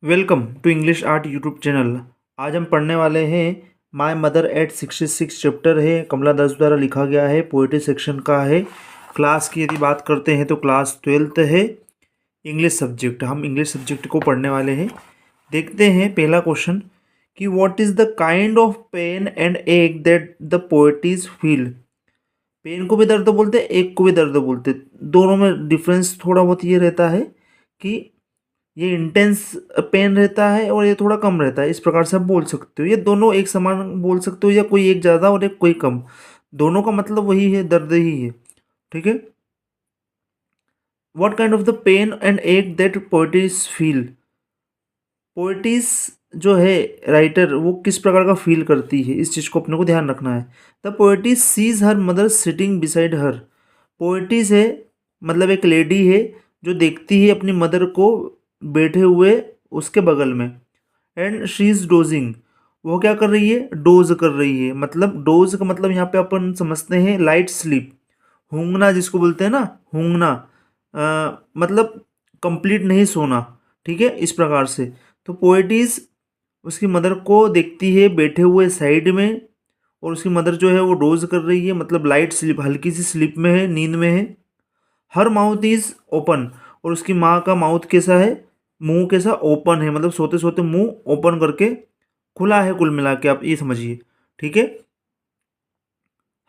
Welcome to English art YouTube channel. आज हम पढ़ने वाले हैं माय मदर एट 66 चैप्टर है, कमला दास द्वारा लिखा गया है, पोएट्री सेक्शन का है। क्लास की यदि बात करते हैं तो क्लास 12th है, इंग्लिश सब्जेक्ट। हम इंग्लिश सब्जेक्ट को पढ़ने वाले हैं। देखते हैं पहला क्वेश्चन कि what is the kind of pain and ache that the poets feel. Pain को भी दर्द बोलते हैं, एक को भी दर्द बोलते हैं। दोनों में डिफरेंस थोड़ा बहुत ये रहता है कि ये इंटेंस पेन रहता है और ये थोड़ा कम रहता है। इस प्रकार से आप बोल सकते हो, ये दोनों एक समान बोल सकते हो या कोई एक ज़्यादा और एक कोई कम। दोनों का मतलब वही है, दर्द ही है। ठीक है। What kind of the pain and ache that poetess feel. Poetess जो है राइटर, वो किस प्रकार का फील करती है, इस चीज़ को अपने को ध्यान रखना है। The poet's seize her mother sitting beside her. Poet's है मतलब एक लेडी है जो देखती है अपनी मदर को बैठे हुए उसके बगल में। एंड शी इज़ डोजिंग, वो क्या कर रही है, डोज कर रही है। मतलब डोज का मतलब यहाँ पे अपन समझते हैं लाइट स्लीप। हूंगना जिसको बोलते हैं ना, हूंगना मतलब कंप्लीट नहीं सोना। ठीक है, इस प्रकार से। तो पोएटिस उसकी मदर को देखती है बैठे हुए साइड में, और उसकी मदर जो है वो डोज कर रही है, मतलब लाइट स्लीप, हल्की सी स्लीप में है, नींद में है। हर माउथ इज ओपन, और उसकी माँ का माउथ कैसा है, मुंह कैसा, ओपन है, मतलब सोते सोते मुंह ओपन करके खुला है, कुल मिला के आप ये समझिए। ठीक है।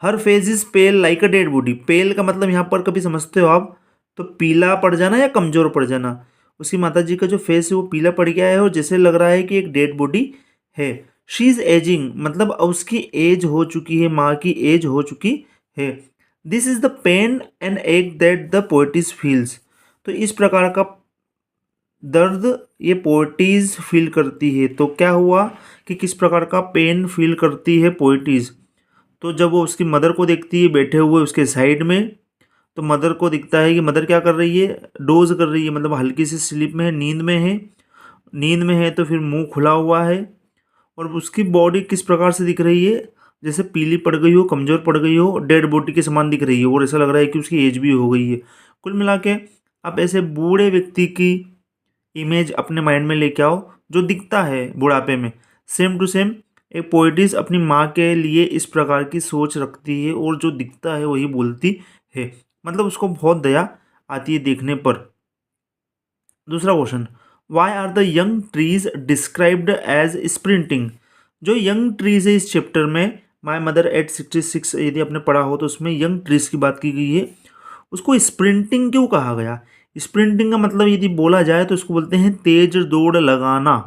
हर face is pale like a dead body. Pale का मतलब यहाँ पर कभी समझते हो आप तो पीला पड़ जाना या कमजोर पड़ जाना। उसकी माता जी का जो फेस है वो पीला पड़ गया है और जैसे लग रहा है कि एक डेड बॉडी है। शी इज एजिंग, मतलब अब उसकी एज हो चुकी है, माँ की एज हो चुकी है। This is the pain and ache that the poetess feels. तो इस प्रकार का दर्द ये पोएटिस फील करती है। तो क्या हुआ कि किस प्रकार का पेन फील करती है पोएटिस। तो जब वो उसकी मदर को देखती है बैठे हुए उसके साइड में, तो मदर को दिखता है कि मदर क्या कर रही है, डोज कर रही है, मतलब हल्की सी स्लीप में है, नींद में है। नींद में है तो फिर मुंह खुला हुआ है, और उसकी बॉडी किस प्रकार से दिख रही है, जैसे पीली पड़ गई हो, कमज़ोर पड़ गई हो, डेड बॉडी के समान दिख रही है, और ऐसा लग रहा है कि उसकी एज भी हो गई है। कुल मिला के आप ऐसे बूढ़े व्यक्ति की इमेज अपने माइंड में लेके आओ जो दिखता है बुढ़ापे में, सेम टू सेम एक पोइटिस अपनी माँ के लिए इस प्रकार की सोच रखती है, और जो दिखता है वही बोलती है। मतलब उसको बहुत दया आती है देखने पर। दूसरा question, why are the young trees described as sprinting. जो यंग ट्रीज है इस चैप्टर में, माय मदर एट 66 यदि आपने पढ़ा हो तो उसमें यंग ट्रीज की बात की गई है। उसको स्प्रिंटिंग क्यों कहा गया। स्प्रिंटिंग का मतलब यदि बोला जाए तो उसको बोलते हैं तेज दौड़ लगाना।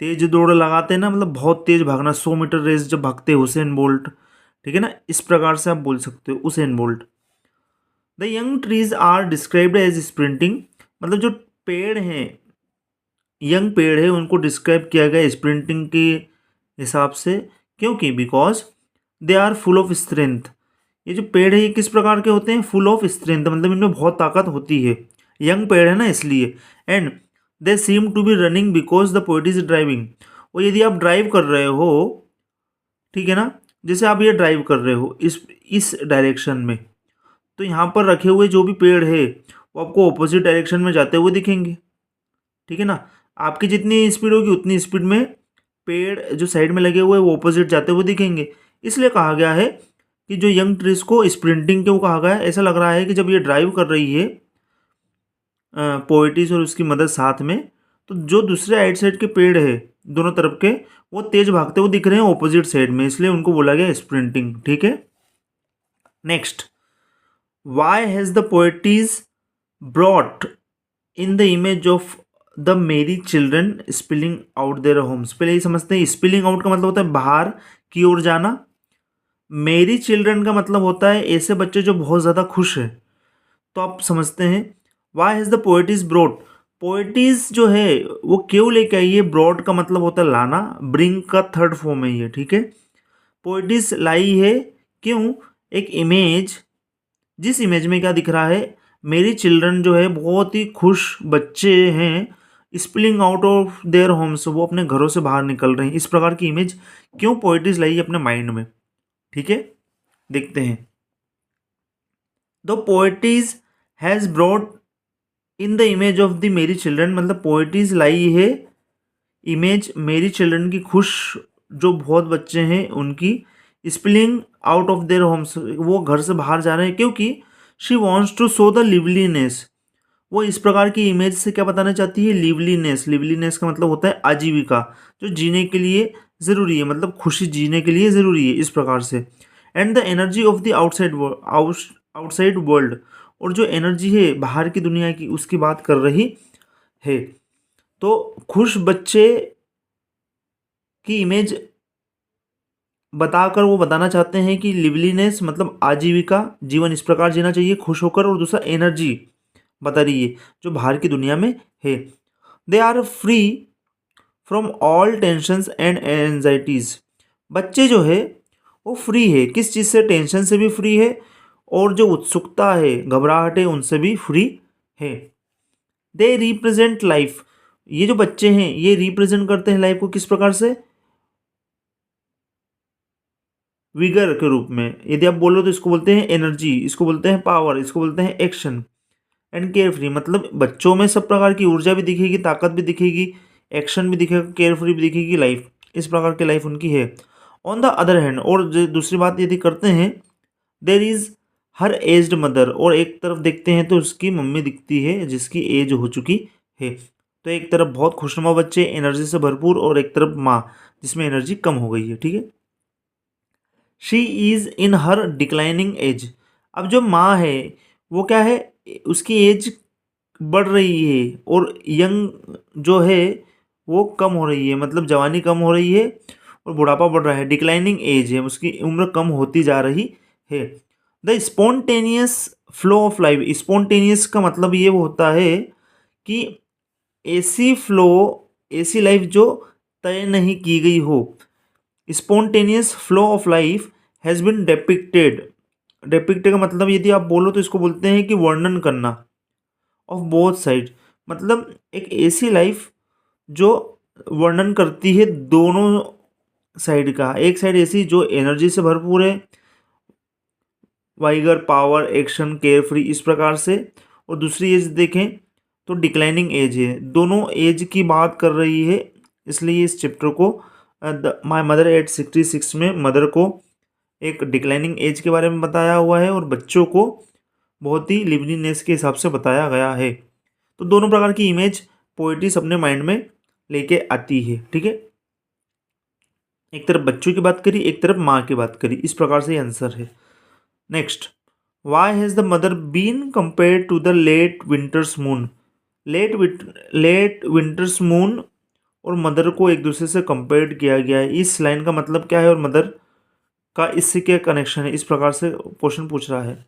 तेज दौड़ लगाते हैं ना, मतलब बहुत तेज भागना, 100 मीटर रेस जब भागते हैं हुसैन बोल्ट। ठीक है ना, इस प्रकार से आप बोल सकते हो Usain Bolt. The young trees are described as sprinting, मतलब जो पेड़ हैं, यंग पेड़ है, उनको डिस्क्राइब किया गया स्प्रिंटिंग के हिसाब से। क्योंकि because they are full of strength. ये जो पेड़ है ये किस प्रकार के होते हैं, फुल ऑफ स्ट्रेंथ, मतलब इनमें बहुत ताकत होती है। यंग पेड़ है ना इसलिए। And they seem to be running because the poet is driving. और यदि आप ड्राइव कर रहे हो, ठीक है ना, जैसे आप ये ड्राइव कर रहे हो इस डायरेक्शन में, तो यहाँ पर रखे हुए जो भी पेड़ है वो आपको ऑपोजिट डायरेक्शन में जाते हुए दिखेंगे। ठीक है ना, आपकी जितनी स्पीड होगी उतनी स्पीड में पेड़ जो साइड में लगे हुए हैं वो ऑपोजिट जाते हुए दिखेंगे। इसलिए कहा गया है कि जो यंग ट्रीज को स्प्रिंटिंग क्यों कहा गया है। ऐसा लग रहा है कि जब ये ड्राइव कर रही है पोएटिस और उसकी मदद साथ में, तो जो दूसरे आइट साइड के पेड़ है दोनों तरफ के, वो तेज भागते हुए दिख रहे हैं ऑपोजिट साइड में, इसलिए उनको बोला गया स्प्रिंटिंग। ठीक है। Next, why has the poetess brought in the image of the merry children spilling out their homes. पहले ये समझते हैं, स्पिलिंग आउट का मतलब होता है बाहर की ओर जाना। मेरी चिल्ड्रन का मतलब होता है ऐसे बच्चे जो बहुत ज़्यादा खुश है। तो आप समझते हैं, why has the poetess brought. Poetess जो है वो क्यों लेके आई है, ब्रॉड का मतलब होता है लाना, ब्रिंग का थर्ड फॉर्म है ये। ठीक है, पोएटिस लाई है क्यों, एक इमेज, जिस इमेज में क्या दिख रहा है, मेरी चिल्ड्रन जो है बहुत ही खुश बच्चे हैं, spilling out of their homes, वो अपने घरों से बाहर निकल रहे हैं। इस प्रकार की इमेज क्यों पोएटिस लाई अपने माइंड में। ठीक है, देखते हैं। The poet's has brought in the image of the merry children, मतलब पोइट्रीज लाई है इमेज मेरी चिल्ड्रन की, खुश जो बहुत बच्चे हैं उनकी, spilling out of their homes, वो घर से बाहर जा रहे हैं क्योंकि she wants to show the liveliness, वो इस प्रकार की इमेज से क्या बताना चाहती है, लिवलीनेस। लिवलीनेस का मतलब होता है आजीविका, जो जीने के लिए ज़रूरी है, मतलब खुशी जीने के लिए ज़रूरी है, इस प्रकार से। And the energy of the outside world, और जो एनर्जी है बाहर की दुनिया की, उसकी बात कर रही है। तो खुश बच्चे की इमेज बताकर वो बताना चाहते हैं कि लिवलीनेस मतलब आजीविका, जीवन इस प्रकार जीना चाहिए खुश होकर, और दूसरा एनर्जी बता रही है जो बाहर की दुनिया में है। They are free from all tensions and anxieties, बच्चे जो है वो फ्री है, किस चीज़ से, टेंशन से भी फ्री है, और जो उत्सुकता है, घबराहट है, उनसे भी फ्री है। दे रिप्रेजेंट लाइफ, ये जो बच्चे हैं ये रिप्रेजेंट करते हैं लाइफ को, किस प्रकार से, विगर के रूप में। यदि आप बोलो तो इसको बोलते हैं एनर्जी, इसको बोलते हैं पावर, इसको बोलते हैं एक्शन। एंड केयर फ्री, मतलब बच्चों में सब प्रकार की ऊर्जा भी दिखेगी, ताकत भी दिखेगी, एक्शन भी दिखेगा, केयर फ्री भी दिखेगी, लाइफ इस प्रकार की लाइफ उनकी है। ऑन द अदर हैंड, और दूसरी बात यदि करते हैं, there is her aged mother, और एक तरफ देखते हैं तो उसकी मम्मी दिखती है जिसकी एज हो चुकी है। तो एक तरफ बहुत खुशनुमा बच्चे एनर्जी से भरपूर, और एक तरफ माँ जिसमें एनर्जी कम हो गई है, ठीक है। She is in her declining age, अब जो माँ है वो क्या है, उसकी एज बढ़ रही है, और यंग जो है वो कम हो रही है, मतलब जवानी कम हो रही है और बुढ़ापा बढ़ रहा है, डिक्लाइनिंग एज है, उसकी उम्र कम होती जा रही है। The spontaneous flow of life, spontaneous का मतलब ये होता है कि ऐसी फ्लो, ऐसी लाइफ जो तय नहीं की गई हो। Spontaneous flow of life has been डेपिक्टेड, डेपिक्टेड का मतलब यदि आप बोलो तो इसको बोलते हैं कि वर्णन करना, ऑफ बोथ साइड, मतलब एक ऐसी लाइफ जो वर्णन करती है दोनों साइड का, एक साइड ऐसी जो एनर्जी से भरपूर है, vigour, power, action, care free इस प्रकार से, और दूसरी एज देखें तो डिक्लाइनिंग एज है, दोनों एज की बात कर रही है। इसलिए इस चैप्टर को माय मदर एट 66 में मदर को एक डिक्लाइनिंग एज के बारे में बताया हुआ है, और बच्चों को बहुत ही लिवलीनेस के हिसाब से बताया गया है। तो दोनों प्रकार की इमेज पोइट्रीज अपने माइंड में लेके आती है, ठीक है। एक तरफ बच्चों की बात करी, एक तरफ माँ की बात करी, इस प्रकार से आंसर है। Next, why has the mother been compare to the late winter's moon, late winter's moon और मदर को एक दूसरे से कंपेयर किया गया है, इस लाइन का मतलब क्या है और मदर का इससे क्या कनेक्शन है, इस प्रकार से क्वेश्चन पूछ रहा है।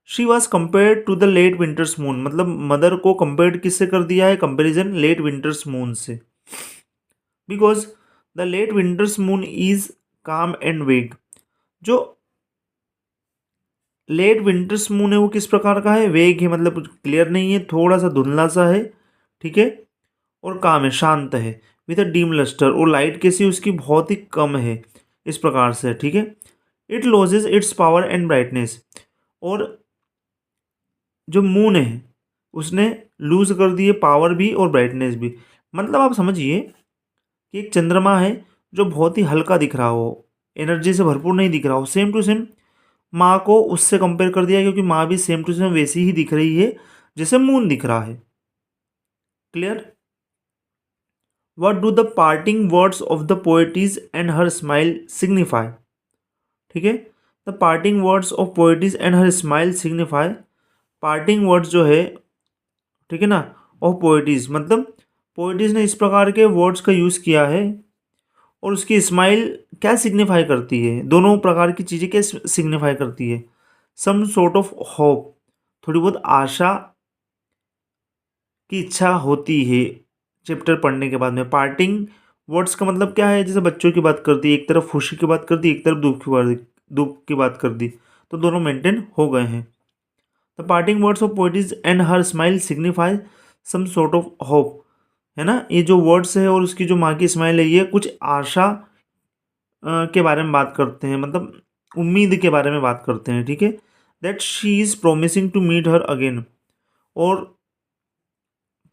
She was compare to the late winter's moon, मतलब मदर को कंपेयर किससे कर दिया है, कंपेरिजन लेट विंटर्स मून से, because the late winter's moon is calm and vague, जो लेट विंटर्स मून है वो किस प्रकार का है, वेग है, मतलब क्लियर नहीं है, थोड़ा सा धुंधला सा है, ठीक है, और काम है, शांत है, विथ अ डीम लस्टर, और लाइट कैसी उसकी बहुत ही कम है, इस प्रकार से, ठीक है। It losses it's power and brightness, और जो मून है उसने लूज कर दिए पावर भी और ब्राइटनेस भी, मतलब आप समझिए कि एक चंद्रमा है जो बहुत ही हल्का दिख रहा हो, एनर्जी से भरपूर नहीं दिख रहा हो, सेम टू सेम माँ को उससे कंपेयर कर दिया, क्योंकि माँ भी सेम टू सेम वैसी ही दिख रही है जैसे मून दिख रहा है। Clear. What do the parting words of the poetess and her smile signify, ठीक है। The parting words of poetess and her smile signify, parting words जो है, ठीक है ना, ऑफ पोएटिज, मतलब पोएटिज ने इस प्रकार के वर्ड्स का यूज़ किया है, और उसकी स्माइल क्या सिग्निफाई करती है, दोनों प्रकार की चीज़ें क्या सिग्निफाई करती है, सम सॉर्ट ऑफ होप, थोड़ी बहुत आशा की इच्छा होती है चैप्टर पढ़ने के बाद में। पार्टिंग वर्ड्स का मतलब क्या है, जैसे बच्चों की बात कर दी, एक तरफ खुशी की बात कर दी, एक तरफ दुख की बात कर दी, तो दोनों मेंटेन हो गए हैं। The parting words of poetess and her smile signify some sort of hope, है ना, ये जो वर्ड्स है और उसकी जो माँ की स्माइल है ये कुछ आशा के बारे में बात करते हैं, मतलब उम्मीद के बारे में बात करते हैं, ठीक है। That she is promising to meet her again, और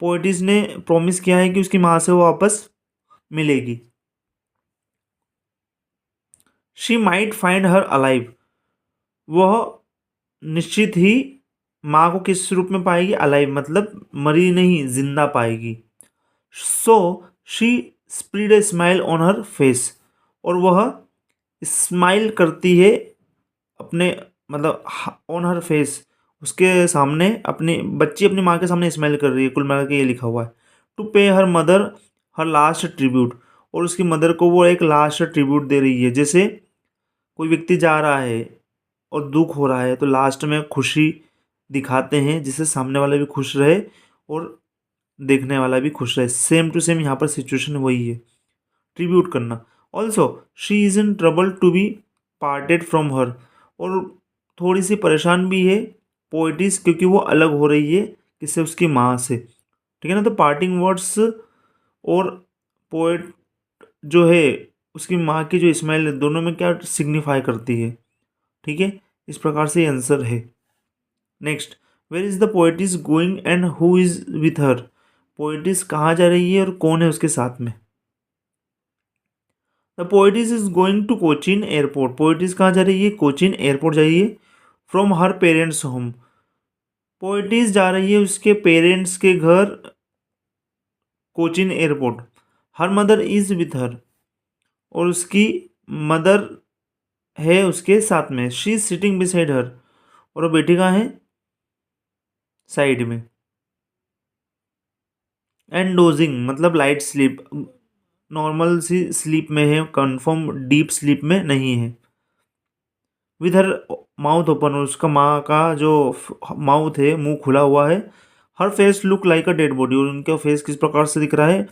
पोएटिस ने प्रॉमिस किया है कि उसकी माँ से वो वापस मिलेगी। She might find her alive, वह निश्चित ही माँ को किस रूप में पाएगी? अलाइव मतलब मरी नहीं, जिंदा पाएगी। So she spread a smile on her face, और वह स्माइल करती है अपने मतलब ऑन हर फेस, उसके सामने अपनी बच्ची अपनी माँ के सामने स्माइल कर रही है। कुल मिला के ये लिखा हुआ है। टू पे her mother her last tribute, और उसकी मदर को वो एक लास्ट ट्रिब्यूट दे रही है। जैसे कोई व्यक्ति जा रहा है और दुख हो रहा है तो लास्ट में खुशी दिखाते हैं, जिससे सामने वाला भी खुश रहे और देखने वाला भी खुश रहे। सेम टू सेम यहाँ पर सिचुएशन वही है, ट्रिब्यूट करना। Also she is in trouble to be parted from her, और थोड़ी सी परेशान भी है पोइटिस, क्योंकि वो अलग हो रही है किससे? उसकी माँ से। ठीक है ना। तो पार्टिंग वर्ड्स और पोएट जो है उसकी माँ की जो स्माइल है, दोनों में क्या सिग्निफाई करती है? ठीक है, इस प्रकार से आंसर है। Next, where is the poetess going and who is with her? Poetess कहाँ जा रही है और कौन है उसके साथ में? The poetess is going to Cochin airport. Poetess कहाँ जा रही है? कोचीन एयरपोर्ट जा रही है। From her parents home, poetess जा रही है उसके पेरेंट्स के घर Cochin airport. Her mother is with her, और उसकी मदर है उसके साथ में। She is sitting beside her, और वो बैठी कहाँ है? साइड में। एंड डोजिंग मतलब लाइट स्लीप, नॉर्मल सी स्लीप में है, कंफर्म डीप स्लीप में नहीं है। विथ हर माउथ ओपन, और उसका माँ का जो माउथ है, मुंह खुला हुआ है। हर face look like a dead body, और उनका फेस किस प्रकार से दिख रहा है?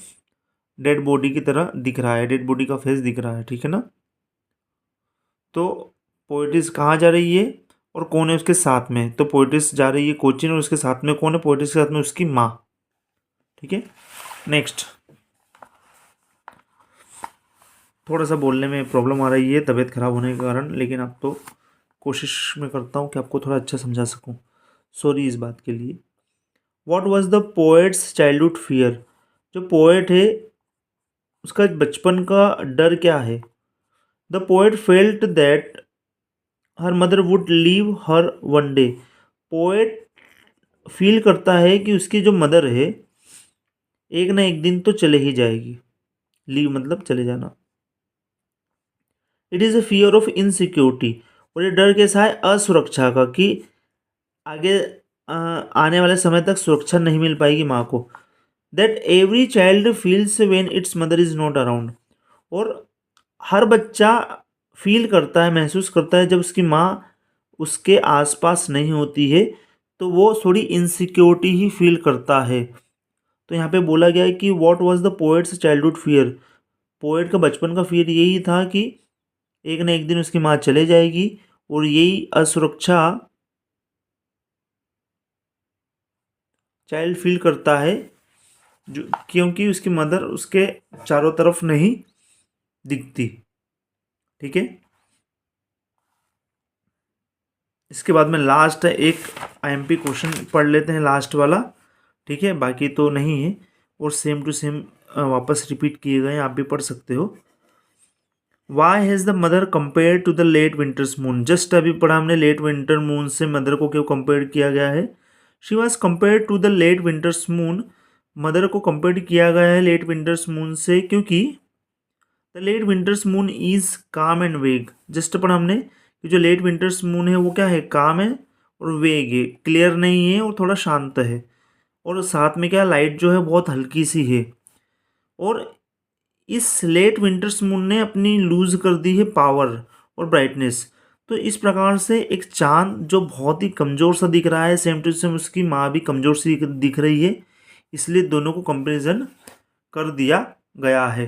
डेड बॉडी की तरह दिख रहा है, डेड बॉडी का फेस दिख रहा है। ठीक है ना। तो पोएटिस कहाँ जा रही है और कौन है उसके साथ में? तो पोएटिस जा रही है कोचीन, और उसके साथ में कौन है? पोएटिस के साथ में उसकी माँ। ठीक है। नेक्स्ट, थोड़ा सा बोलने में प्रॉब्लम आ रही है तबीयत खराब होने के कारण, लेकिन अब तो कोशिश में करता हूँ कि आपको थोड़ा अच्छा समझा सकूँ। सॉरी इस बात के लिए। What was the poets childhood fear? जो पोएट है उसका बचपन का डर क्या है? The poet felt that her mother would leave her one day. Poet feel करता है कि उसकी जो मदर है एक ना एक दिन तो चले ही जाएगी। लीव मतलब चले जाना। It is a fear of insecurity, और ये डर कैसा है? असुरक्षा का, कि आगे आने वाले समय तक सुरक्षा नहीं मिल पाएगी माँ को। That every child feels when it's mother is not around, और हर बच्चा फील करता है, महसूस करता है जब उसकी माँ उसके आसपास नहीं होती है तो वो थोड़ी इनसिक्योरिटी ही फील करता है। तो यहाँ पे बोला गया है कि what was the poets childhood fear? Poet का बचपन का फियर यही था कि एक न एक दिन उसकी माँ चले जाएगी, और यही असुरक्षा चाइल्ड फील करता है, जो क्योंकि उसकी मदर उसके चारों तरफ नहीं दिखती। ठीक है। इसके बाद में लास्ट है एक आईएमपी क्वेश्चन पढ़ लेते हैं, लास्ट वाला। ठीक है, बाकी तो नहीं है, और सेम टू सेम वापस रिपीट किए गए हैं, आप भी पढ़ सकते हो। Why has the mother compare to the late winter's moon? Just अभी पढ़ा हमने, लेट विंटर मून से मदर को क्यों कंपेयर किया गया है? She was compare to the late winter's moon, mother को कंपेयर किया गया है लेट विंटर्स मून से, क्योंकि the late winter's moon is calm and vague. Just पढ़ा हमने कि जो लेट विंटर्स मून है वो क्या है? काम है और वेग है, क्लियर नहीं है और थोड़ा शांत है, और साथ में क्या, लाइट जो है बहुत हल्की सी है। और इस लेट विंटर्स मून ने अपनी लूज कर दी है पावर और ब्राइटनेस। तो इस प्रकार से एक चांद जो बहुत ही कमज़ोर सा दिख रहा है, सेम टू सेम उसकी माँ भी कमज़ोर सी दिख रही है, इसलिए दोनों को कंपेरिजन कर दिया गया है।